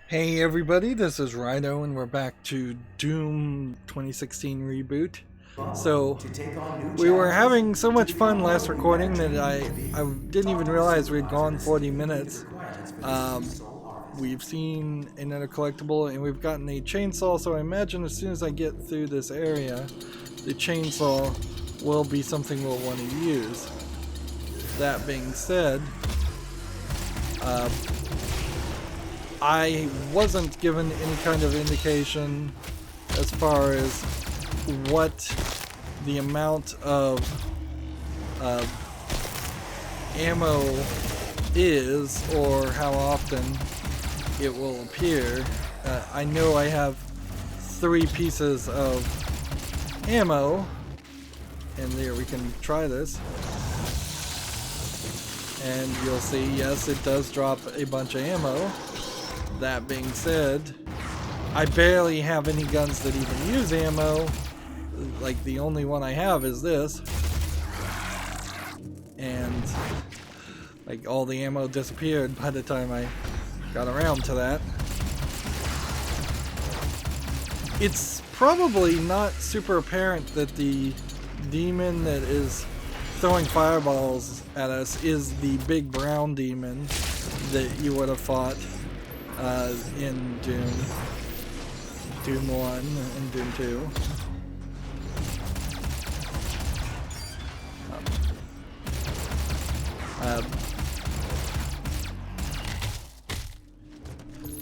Hey everybody, this is Rydo and we're back to Doom 2016 reboot. So, we were having so much fun last recording that I didn't even realize we'd gone 40 minutes. We've seen another collectible and we've gotten a chainsaw, so I imagine as soon as I get through this area, the chainsaw will be something we'll want to use. That being said, I wasn't given any kind of indication as far as what the amount of ammo is or how often it will appear. I know I have 3 pieces of ammo, and there we can try this. And you'll see, yes, it does drop a bunch of ammo. That being said, I barely have any guns that even use ammo. Like, the only one I have is this. And, like, all the ammo disappeared by the time I got around to that. It's probably not super apparent that the demon that is throwing fireballs at us is the big brown demon that you would have fought in Doom 1 and Doom 2.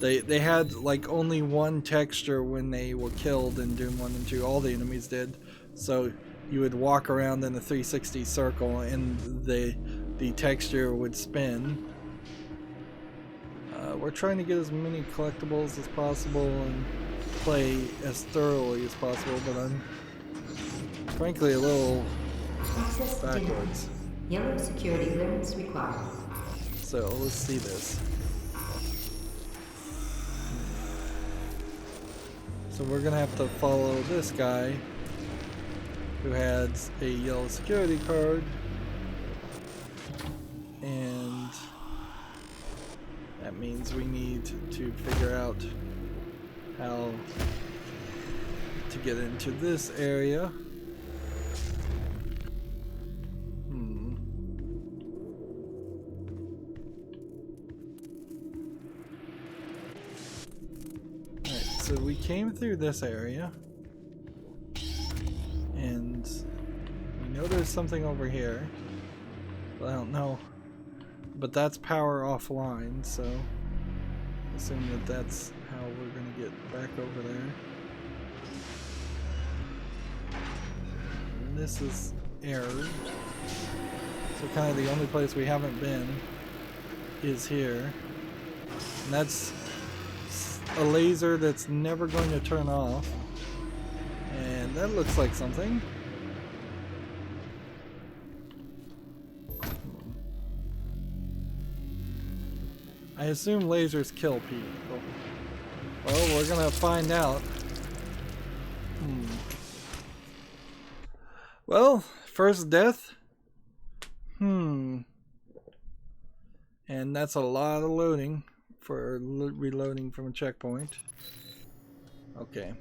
They had like only one texture when they were killed in Doom 1 and 2. All the enemies did. So you would walk around in a 360 circle and the texture would spin. We're trying to get as many collectibles as possible and play as thoroughly as possible, but I'm frankly a little backwards. Yellow security clearance required. So let's see this. So we're gonna have to follow this guy who has a yellow security card, and that means we need to figure out how to get into this area. Alright, so we came through this area, and we know there's something over here. I don't know. But that's power offline, so I assume that that's how we're going to get back over there. And this is error. So kind of the only place we haven't been is here. And that's a laser that's never going to turn off. And that looks like something. I assume lasers kill people. Well, we're gonna find out. Well, first death. And that's a lot of loading for reloading from a checkpoint. Okay.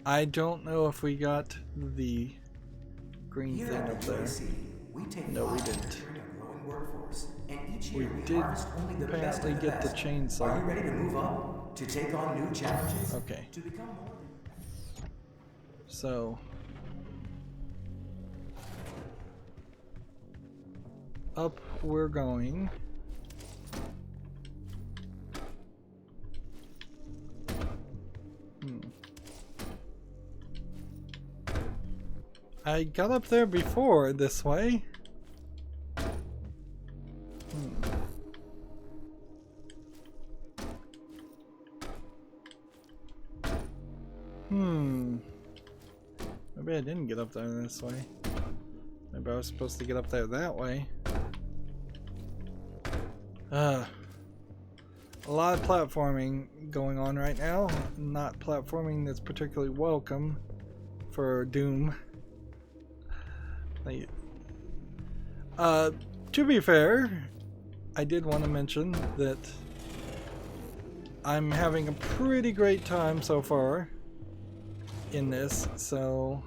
I don't know if we got the green thing up there. No, we didn't. We did apparently get the chainsaw. Are you ready to move up? To take on new challenges? Okay. To become more So up we're going. I got up there before this way. Maybe I didn't get up there this way. Maybe I was supposed to get up there that way. A lot of platforming going on right now. Not platforming that's particularly welcome for Doom. To be fair, I did want to mention that I'm having a pretty great time so far in this, so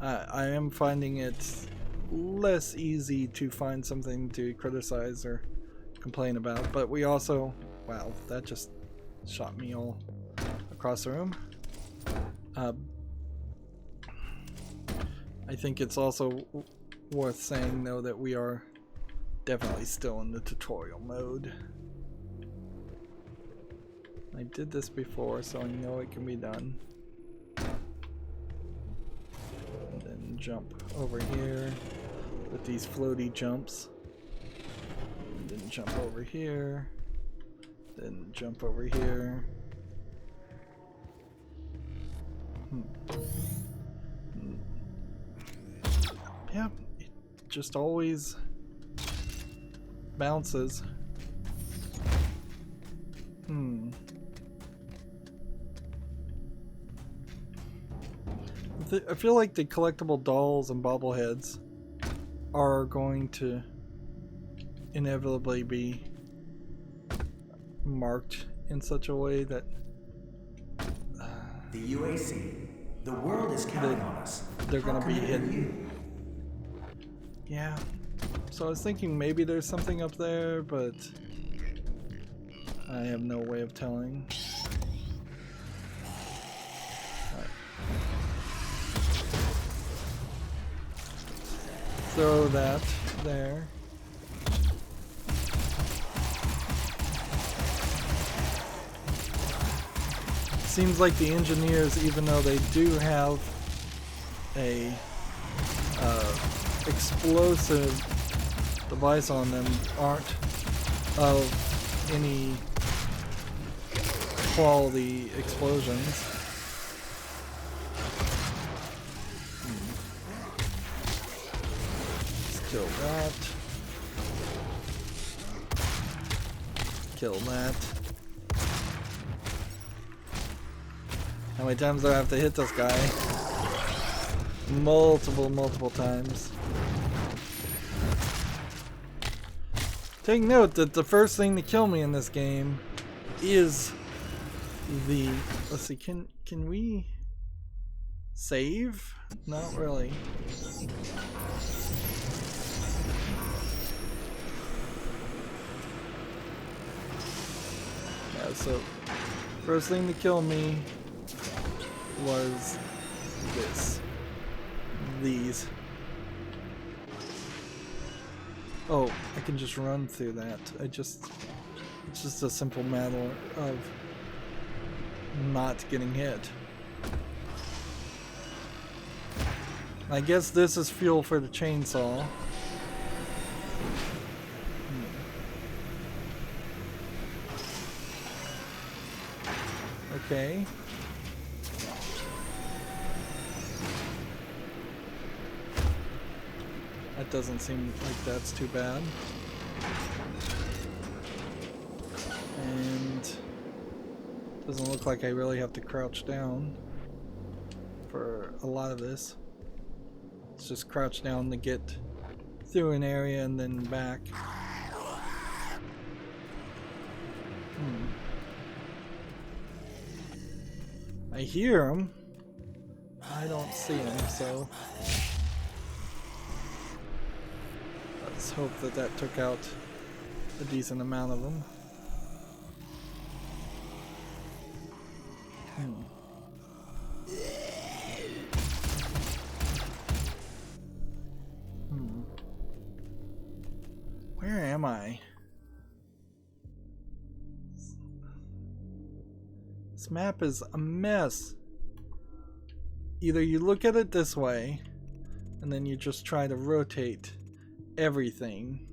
I am finding it less easy to find something to criticize or complain about, but we also, wow, that just shot me all across the room. I think it's also worth saying though that we are definitely still in the tutorial mode. I did this before, so I know it can be done. And then jump over here with these floaty jumps. And then jump over here. Then jump over here. Yeah, it just always bounces. I feel like the collectible dolls and bobbleheads are going to inevitably be marked in such a way that the UAC, the world is counting on us. They're going to be hidden. Yeah. So I was thinking maybe there's something up there, but I have no way of telling. Throw that there. Seems like the engineers, even though they do have a explosive device on them, aren't of any quality explosions. Kill that. Kill that. How many times do I have to hit this guy? Multiple times. Take note that the first thing to kill me in this game is the... Let's see, can we save? Not really. Yeah, so first thing to kill me was these. Oh, I can just run through that. It's just a simple matter of not getting hit. I guess this is fuel for the chainsaw. Okay. That doesn't seem like that's too bad. And doesn't look like I really have to crouch down for a lot of this. It's just crouch down to get through an area and then back. I hear him. I don't see him, so let's hope that that took out a decent amount of them. Where am I? This map is a mess. Either you look at it this way, and then you just try to rotate everything,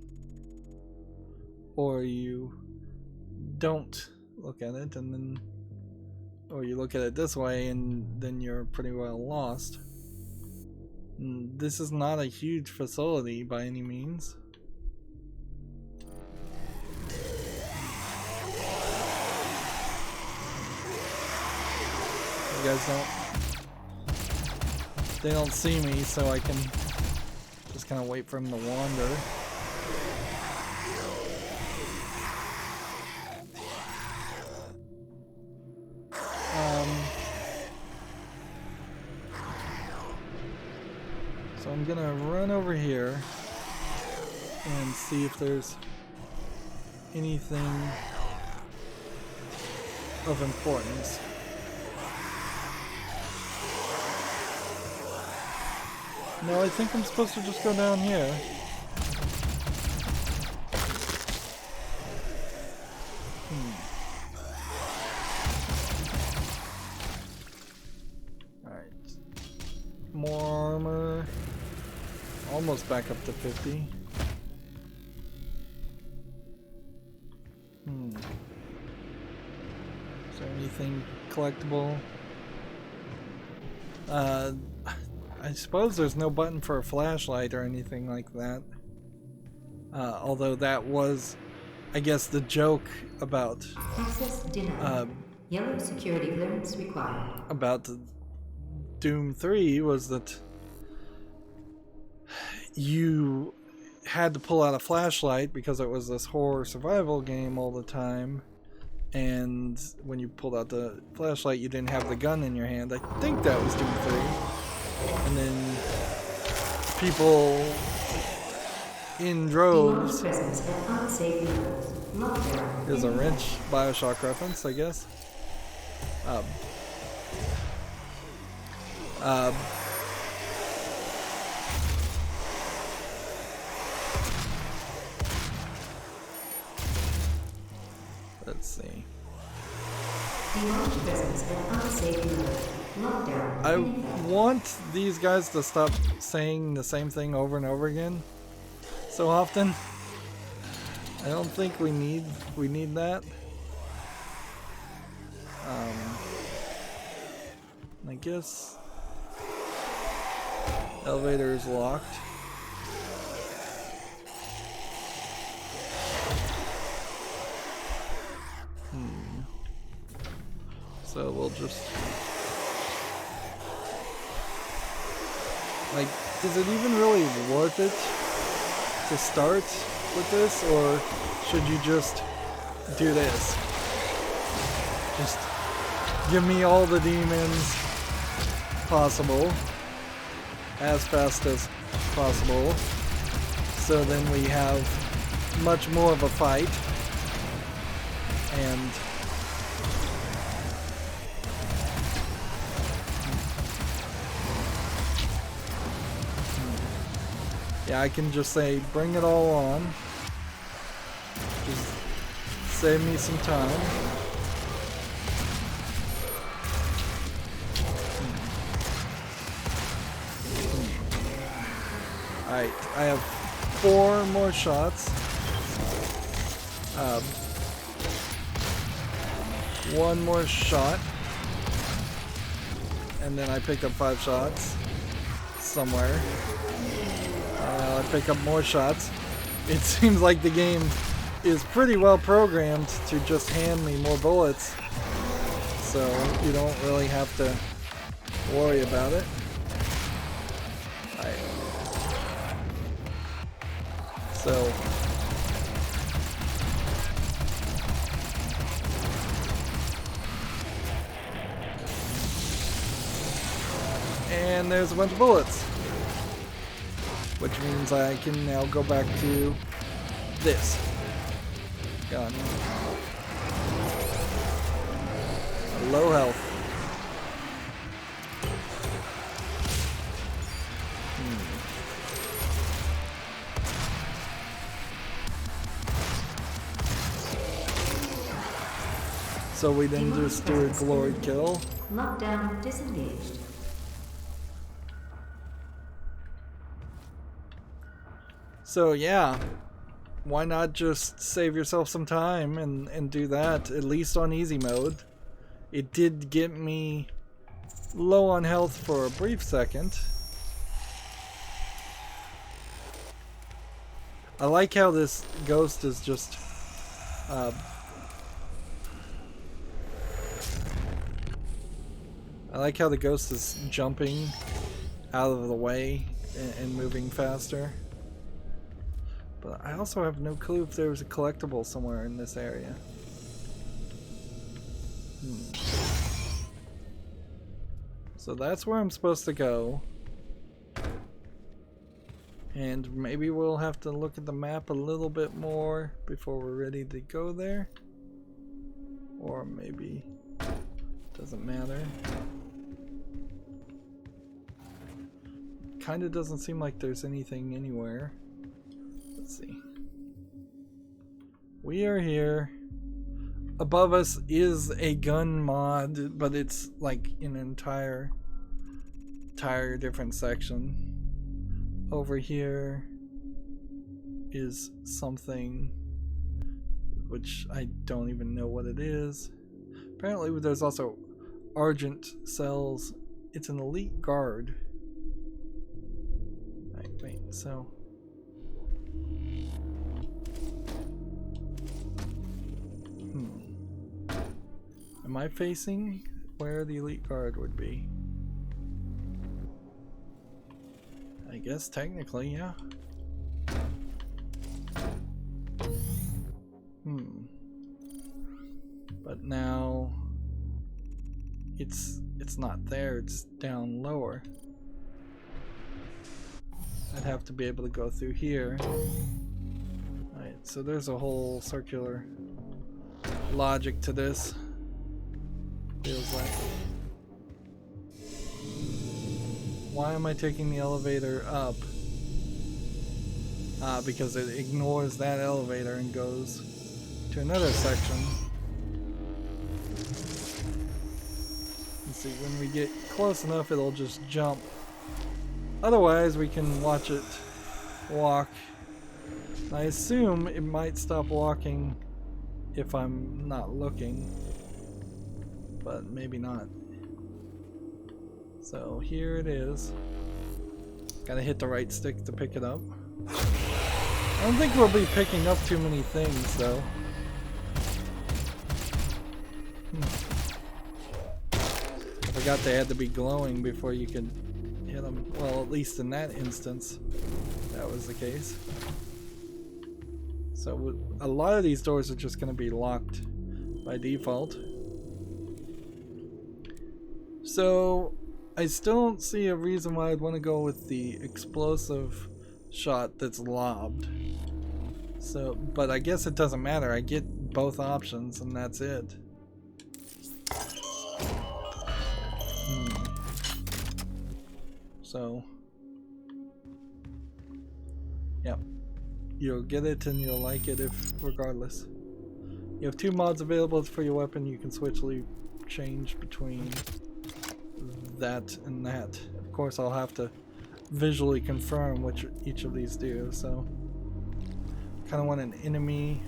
or you don't look at it, and then, or you look at it this way, and then you're pretty well lost. And this is not a huge facility by any means. You guys they don't see me, so I can just kind of wait for him to wander. So I'm gonna run over here and see if there's anything of importance. No, I think I'm supposed to just go down here. Alright. More armor. Almost back up to 50. Is there anything collectible? I suppose there's no button for a flashlight or anything like that. Although that was, I guess, the joke about Access denied. Yellow security clearance required. About the Doom 3 was that you had to pull out a flashlight because it was this horror survival game all the time, and when you pulled out the flashlight you didn't have the gun in your hand. I think that was Doom 3. And then people in droves. There's a wrench Bioshock reference, I guess. Let's see. I want these guys to stop saying the same thing over and over again so often. I don't think we need that. I guess elevator is locked. So we'll just, like, is it even really worth it to start with this, or should you just do this? Just give me all the demons possible as fast as possible, so then we have much more of a fight. And yeah, I can just say, bring it all on. Just save me some time. Alright, I have 4 more shots. 1 more shot. And then I pick up 5 shots somewhere. I pick up more shots. It seems like the game is pretty well programmed to just hand me more bullets, so you don't really have to worry about it. Alright. So and there's a bunch of bullets, which means I can now go back to this gun. Low health. So we didn't just do a glory kill. Lockdown disengaged. So yeah, why not just save yourself some time and do that, at least on easy mode. It did get me low on health for a brief second. I like how this ghost is just I like how the ghost is jumping out of the way and moving faster. But I also have no clue if there was a collectible somewhere in this area. So that's where I'm supposed to go. And maybe we'll have to look at the map a little bit more before we're ready to go there. Or maybe doesn't matter. Kinda doesn't seem like there's anything anywhere. Let's see. We are here. Above us is a gun mod, but it's like an entire different section. Over here is something which I don't even know what it is. Apparently there's also Argent cells. It's an elite guard. Right, wait, so am I facing where the elite guard would be? I guess technically, yeah. But now it's not there, it's down lower. I'd have to be able to go through here. Alright, so there's a whole circular logic to this. Feels like. Why am I taking the elevator up? Because it ignores that elevator and goes to another section. Let's see, when we get close enough, it'll just jump. Otherwise, we can watch it walk. I assume it might stop walking if I'm not looking, but maybe not. So here it is. Gotta hit the right stick to pick it up. I don't think we'll be picking up too many things though. I forgot they had to be glowing before you could hit them. Well, at least in that instance, that was the case. So a lot of these doors are just gonna be locked by default. So I still don't see a reason why I'd want to go with the explosive shot that's lobbed. So, but I guess it doesn't matter. I get both options and that's it. So, yep. You'll get it and you'll like it if regardless. You have 2 mods available for your weapon. You can change between that and that. Of course, I'll have to visually confirm which each of these do, so kind of want an enemy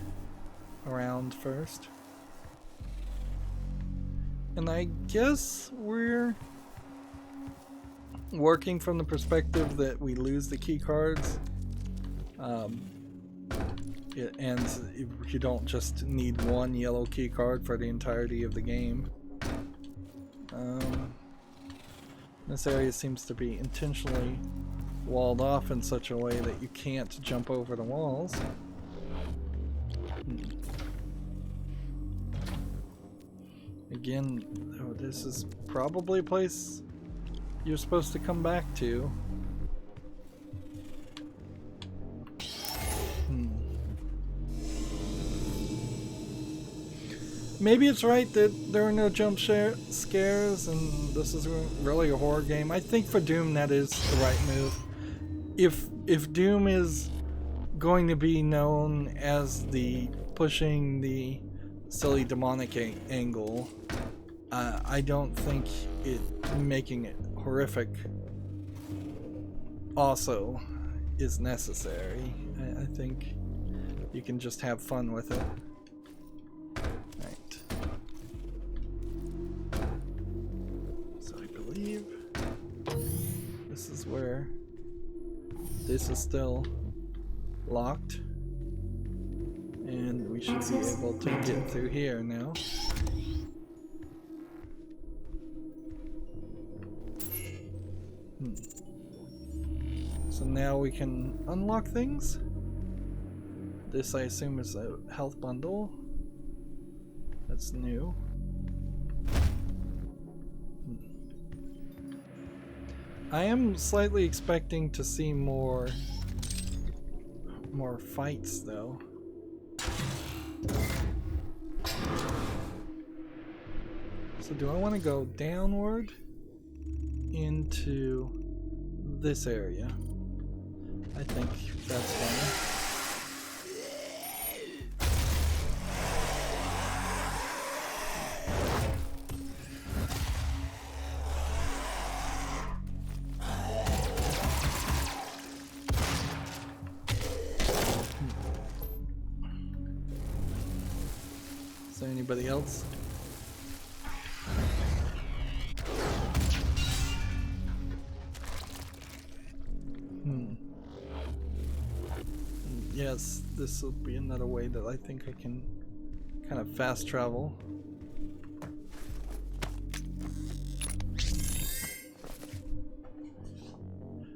around first. And I guess we're working from the perspective that we lose the key cards, and you don't just need 1 yellow key card for the entirety of the game. This area seems to be intentionally walled off in such a way that you can't jump over the walls. Again, this is probably a place you're supposed to come back to. Maybe it's right that there are no jump scares and this is really a horror game. I think for Doom that is the right move. If Doom is going to be known as the pushing the silly demonic angle, I don't think making it horrific also is necessary. I think you can just have fun with it. This is where this is still locked and we should be able to get through here now. So now we can unlock things. This I assume is a health bundle. That's new. I am slightly expecting to see more fights though. So do I want to go downward into this area? I think that's fine. Is there anybody else? Yes, this will be another way that I think I can kind of fast travel.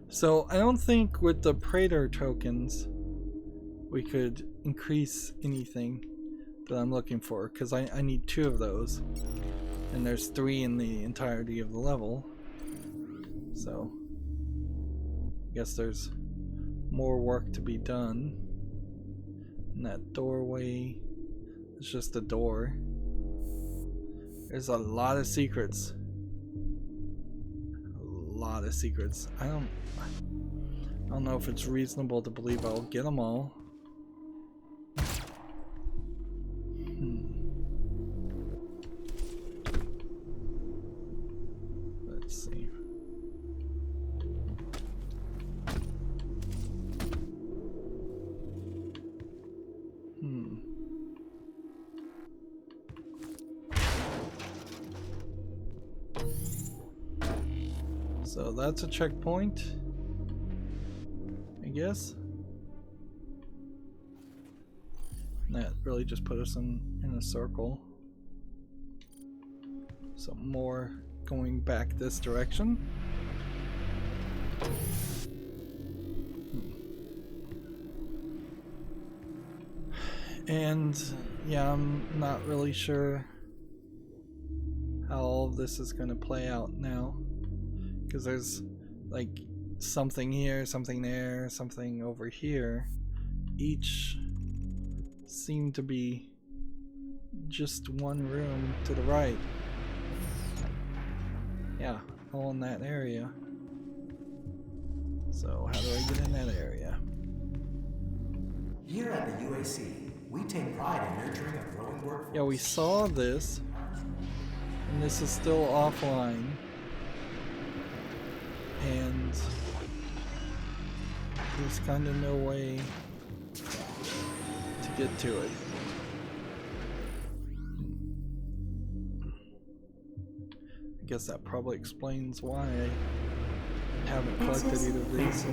So I don't think with the Praetor tokens we could increase anything that I'm looking for, because I need 2 of those, and there's 3 in the entirety of the level. So I guess there's more work to be done. And that doorway, it's just a door. There's a lot of secrets. A lot of secrets. I don't know if it's reasonable to believe I'll get them all. Let's see. So that's a checkpoint, I guess. And that really just put us in a circle. So more going back this direction. And yeah, I'm not really sure how all of this is going to play out now. Because there's like something here, something there, something over here. Each seem to be just one room to the right. Yeah, all in that area. So how do I get in that area? Here at the UAC, we take pride in nurturing a growing workforce. Yeah, we saw this, and this is still offline. And there's kind of no way to get to it. I guess that probably explains why I haven't collected either of these.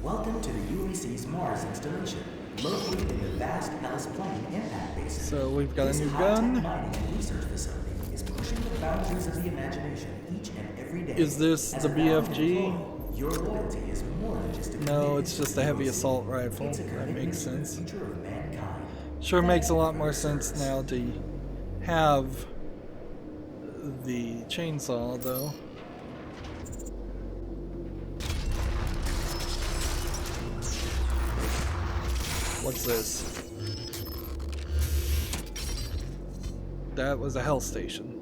Welcome to the UAC's Mars installation, located in the vast Hellas Plain impact basin. So we've got a new gun. This high-tech mining and research facility is pushing the boundaries of the imagination each and every day. Is this the BFG? Your loyalty is more than just a No, it's just a heavy assault rifle. That makes sense. Sure makes a lot more sense now to have the chainsaw, though. What's this? That was a health station.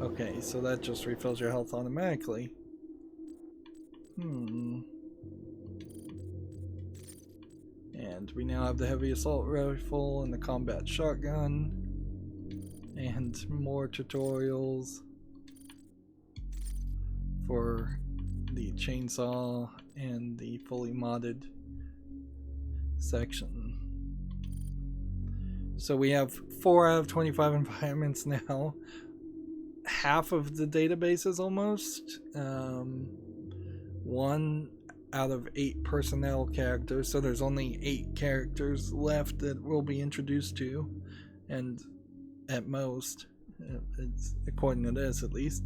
Okay, so that just refills your health automatically. And we now have the heavy assault rifle and the combat shotgun. And more tutorials for the chainsaw and the fully modded section. So we have 4 out of 25 environments now. Half of the databases almost. 1 out of 8 personnel characters, so there's only 8 characters left that we'll be introduced to, and at most, it's according to this at least,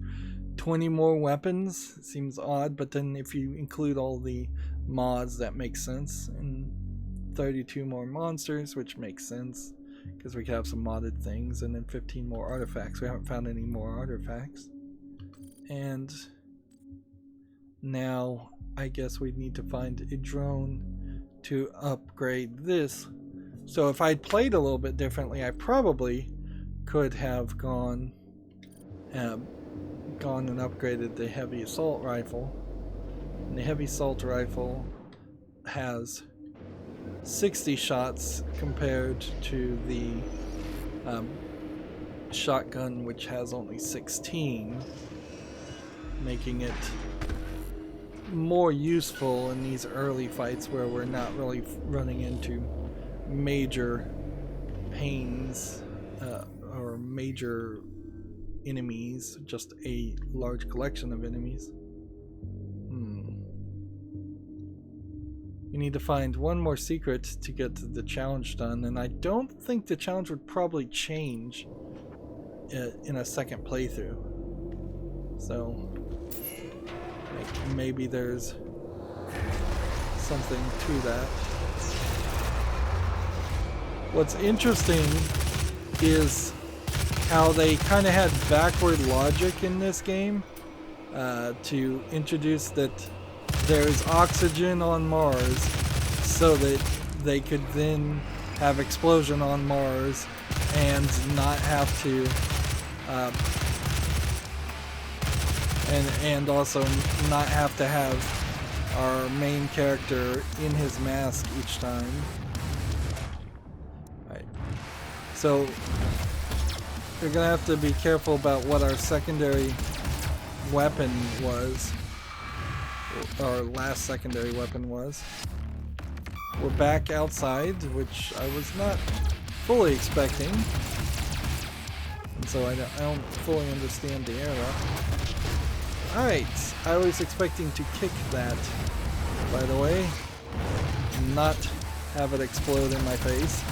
20 more weapons seems odd, but then if you include all the mods, that makes sense. And 32 more monsters, which makes sense because we could have some modded things, and then 15 more artifacts. We haven't found any more artifacts. And now I guess we need to find a drone to upgrade this. So if I'd played a little bit differently, I probably could have gone and upgraded the heavy assault rifle. And the heavy assault rifle has 60 shots compared to the shotgun, which has only 16, making it more useful in these early fights where we're not really running into major pains or major enemies, just a large collection of enemies. We need to find one more secret to get the challenge done, and I don't think the challenge would probably change in a second playthrough. So maybe there's something to that. What's interesting is how they kind of had backward logic in this game to introduce that there's oxygen on Mars so that they could then have explosion on Mars and not have to and also not have to have our main character in his mask each time. Right. So we're gonna have to be careful about what our secondary weapon was. Our last secondary weapon was. We're back outside, which I was not fully expecting. And so I don't fully understand the era. Alright, I was expecting to kick that, by the way. Not have it explode in my face.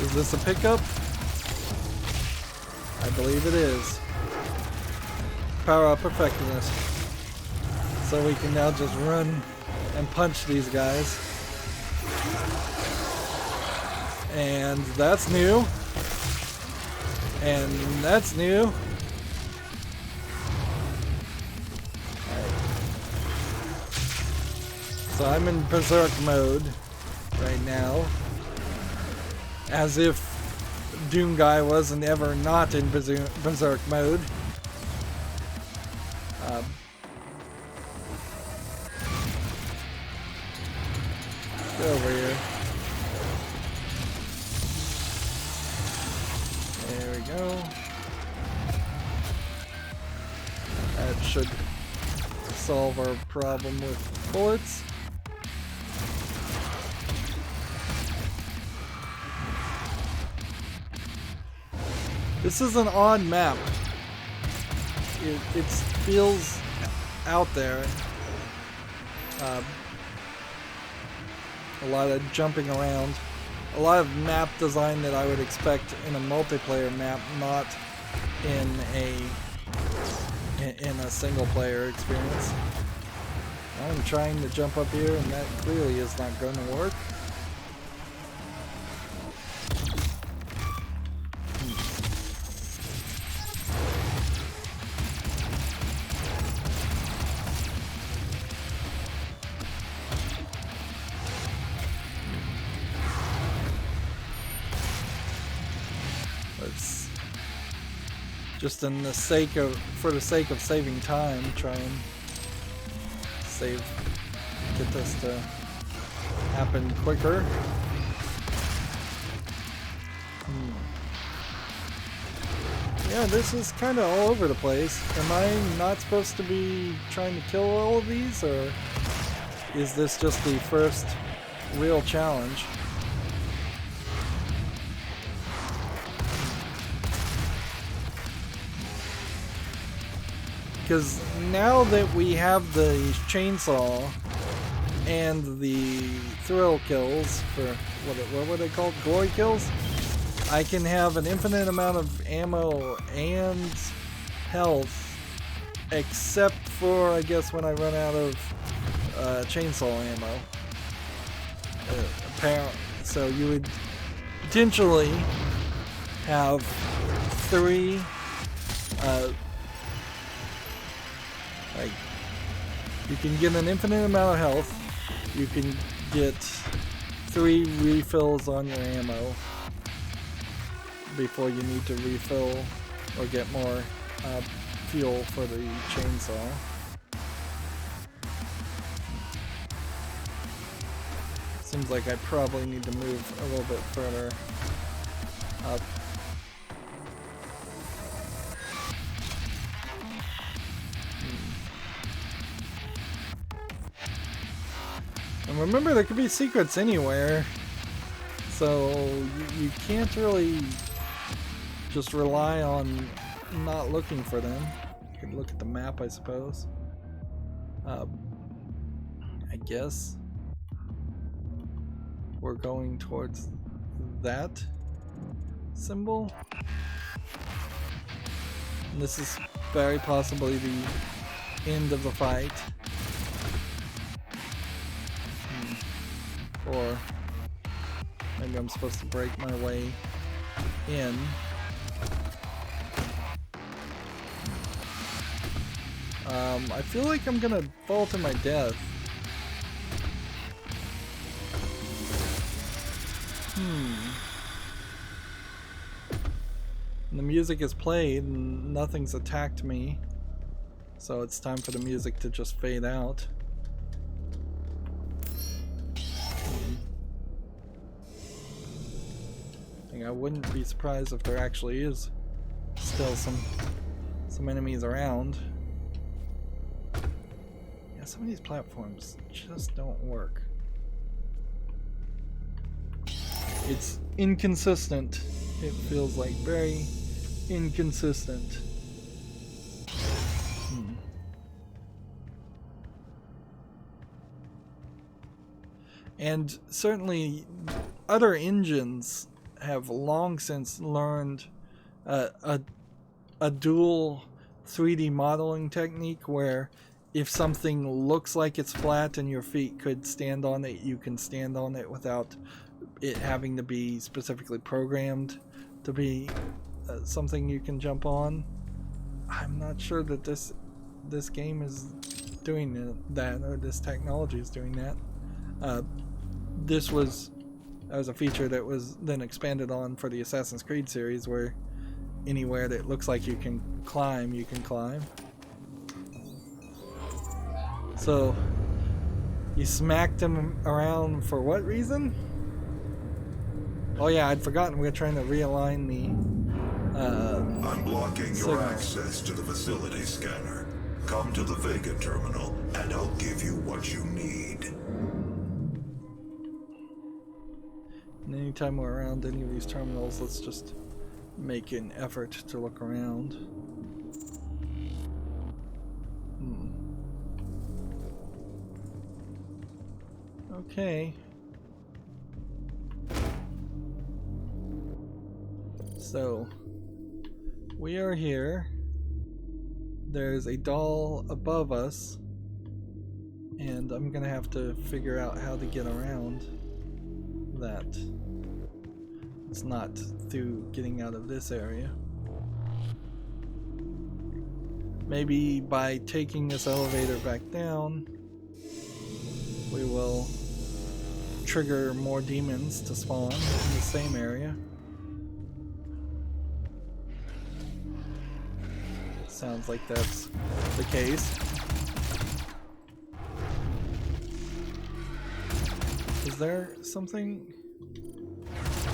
Is this a pickup? I believe it is. Power up effectiveness. So we can now just run and punch these guys. And that's new. And that's new. Right. So I'm in berserk mode right now. As if Doom Guy wasn't ever not in berserk mode. Get over here. There we go. That should solve our problem with bullets. This is an odd map. It feels out there. A lot of jumping around. A lot of map design that I would expect in a multiplayer map, not in a single player experience. I'm trying to jump up here and that clearly is not going to work. Just for the sake of saving time, try and get this to happen quicker. Yeah, this is kind of all over the place. Am I not supposed to be trying to kill all of these, or is this just the first real challenge? Because now that we have the chainsaw and the thrill kills for what were they called? Glory kills? I can have an infinite amount of ammo and health, except for, I guess, when I run out of chainsaw ammo. Apparently, so you would potentially have 3 like, you can get an infinite amount of health, you can get 3 refills on your ammo before you need to refill or get more fuel for the chainsaw. Seems like I probably need to move a little bit further up. And remember, there could be secrets anywhere, so you can't really just rely on not looking for them. You could look at the map, I suppose. I guess we're going towards that symbol. And this is very possibly the end of the fight. Or maybe I'm supposed to break my way in. I feel like I'm gonna fall to my death. And the music is played and nothing's attacked me. So it's time for the music to just fade out. I wouldn't be surprised if there actually is still some enemies around. Yeah, some of these platforms just don't work. It's inconsistent. It feels like very inconsistent. And certainly other engines have long since learned a dual 3D modeling technique where if something looks like it's flat and your feet could stand on it, you can stand on it without it having to be specifically programmed to be something you can jump on. I'm not sure that this game is doing that, or this technology is doing that. That was a feature that was then expanded on for the Assassin's Creed series, where anywhere that looks like you can climb, you can climb. So, you smacked him around for what reason? Oh yeah, I'd forgotten we were trying to realign the I'm blocking your signal. access to the facility scanner. Come to the Vega terminal, and I'll give you what you need. And anytime we're around any of these terminals, let's just make an effort to look around. Okay. So, we are here. There's a doll above us, and I'm gonna have to figure out how to get around that. It's not through getting out of this area. Maybe by taking this elevator back down, we will trigger more demons to spawn in the same area. Sounds like that's the case. Is there something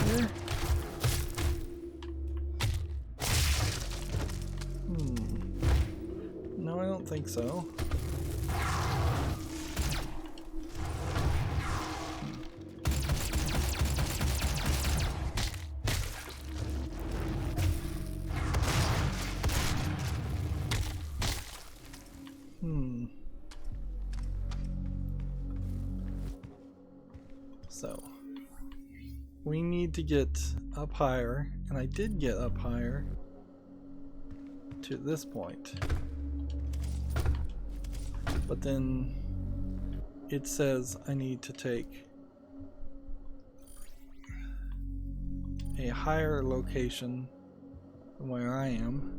here? No, I don't think so. So we need to get up higher, and I did get up higher to this point. But then it says I need to take a higher location than where I am.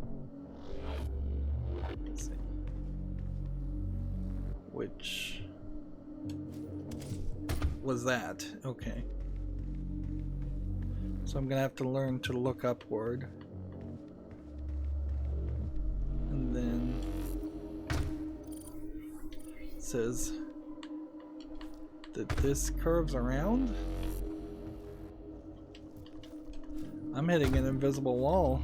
Let's see. Which was that? Okay. So I'm gonna have to learn to look upward. And then it says that this curves around. I'm hitting an invisible wall.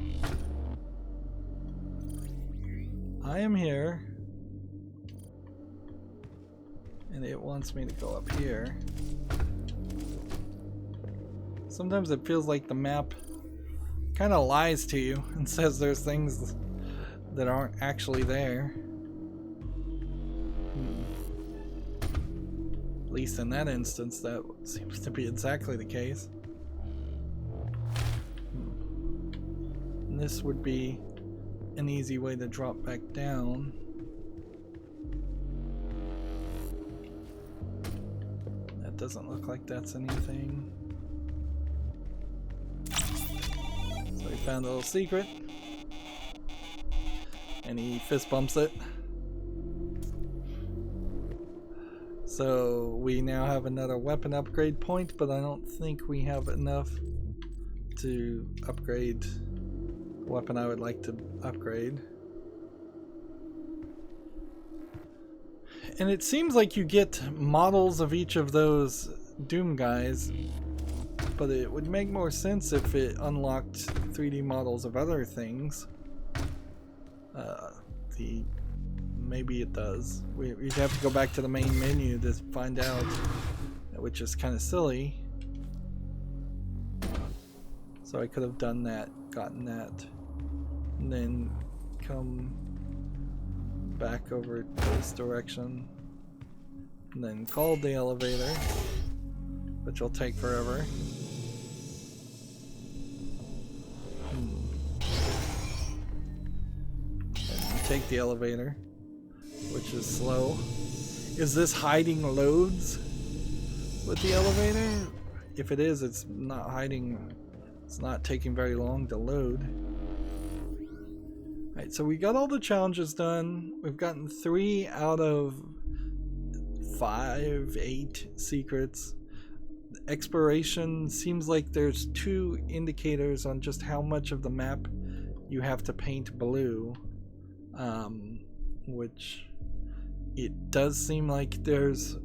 I am here. And it wants me to go up here. Sometimes it feels like the map kind of lies to you and says there's things that aren't actually there. At least in that instance, that seems to be exactly the case. And this would be an easy way to drop back down. That doesn't look like that's anything. So we found a little secret. And he fist bumps it. So we now have another weapon upgrade point, but I don't think we have enough to upgrade the weapon I would like to upgrade. And it seems like you get models of each of those Doom guys, but it would make more sense if it unlocked 3D models of other things. Maybe it does. We'd have to go back to the main menu to find out, which is kind of silly. So I could have done that, gotten that, and then come back over this direction, and then called the elevator, which will take forever. And take the elevator, which is slow. Is this hiding loads with the elevator? If it is, it's not hiding. It's not taking very long to load. Alright, so we got all the challenges done. We've gotten 3 out of 8 secrets. Exploration seems like there's 2 indicators on just how much of the map you have to paint blue. Which it does seem like there's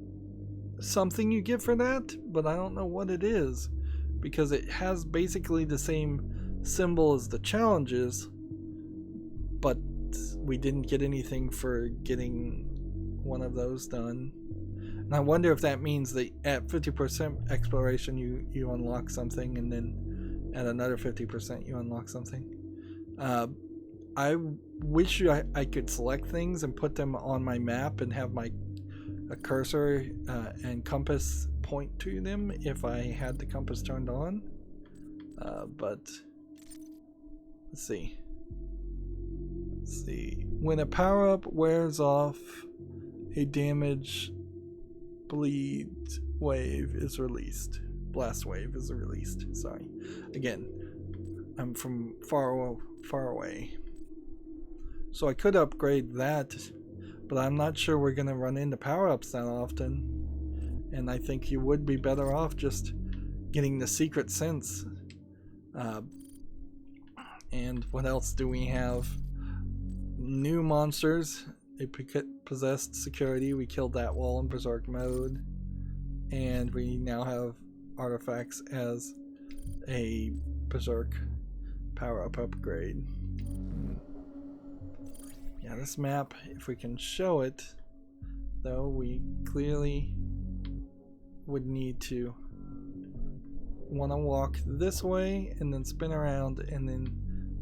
something you get for that, but I don't know what it is, because it has basically the same symbol as the challenges, but we didn't get anything for getting one of those done. And I wonder if that means that at 50% exploration you unlock something, and then at another 50% you unlock something. I wish I could select things and put them on my map and have a cursor and compass point to them if I had the compass turned on. But let's see. When a power-up wears off, a damage bleed wave is released. Blast wave is released. Sorry. Again, I'm from far away. So I could upgrade that, but I'm not sure we're going to run into power-ups that often. And I think you would be better off just getting the secret sense. And what else do we have? New monsters. A possessed security. We killed that wall in Berserk mode. And we now have artifacts as a Berserk power-up upgrade. Yeah, this map, if we can show it, though, we clearly would need to want to walk this way and then spin around and then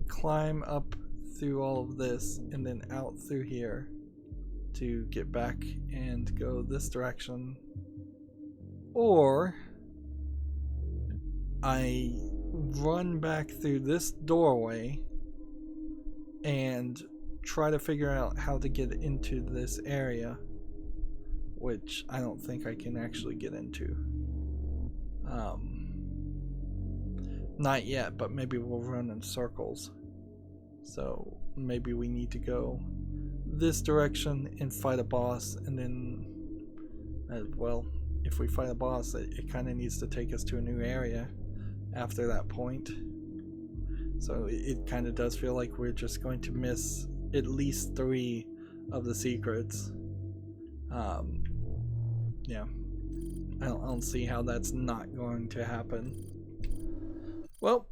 climb up through all of this and then out through here to get back and go this direction. Or I run back through this doorway and try to figure out how to get into this area, which I don't think I can actually get into. Not yet, but maybe we'll run in circles. So maybe we need to go this direction and fight a boss, and then, well, if we fight a boss, it kind of needs to take us to a new area after that point. So it kind of does feel like we're just going to miss at least 3 of the secrets. Yeah, I don't see how that's not going to happen. Well,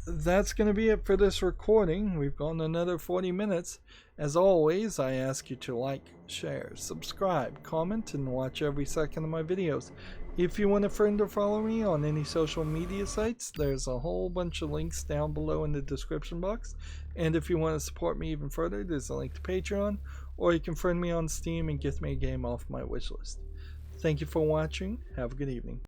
that's going to be it for this recording. We've gone another 40 minutes. As always, I ask you to like, share, subscribe, comment, and watch every second of my videos. If you want a friend or follow me on any social media sites, there's a whole bunch of links down below in the description box. And if you want to support me even further, there's a link to Patreon, or you can friend me on Steam and get me a game off my wishlist. Thank you for watching. Have a good evening.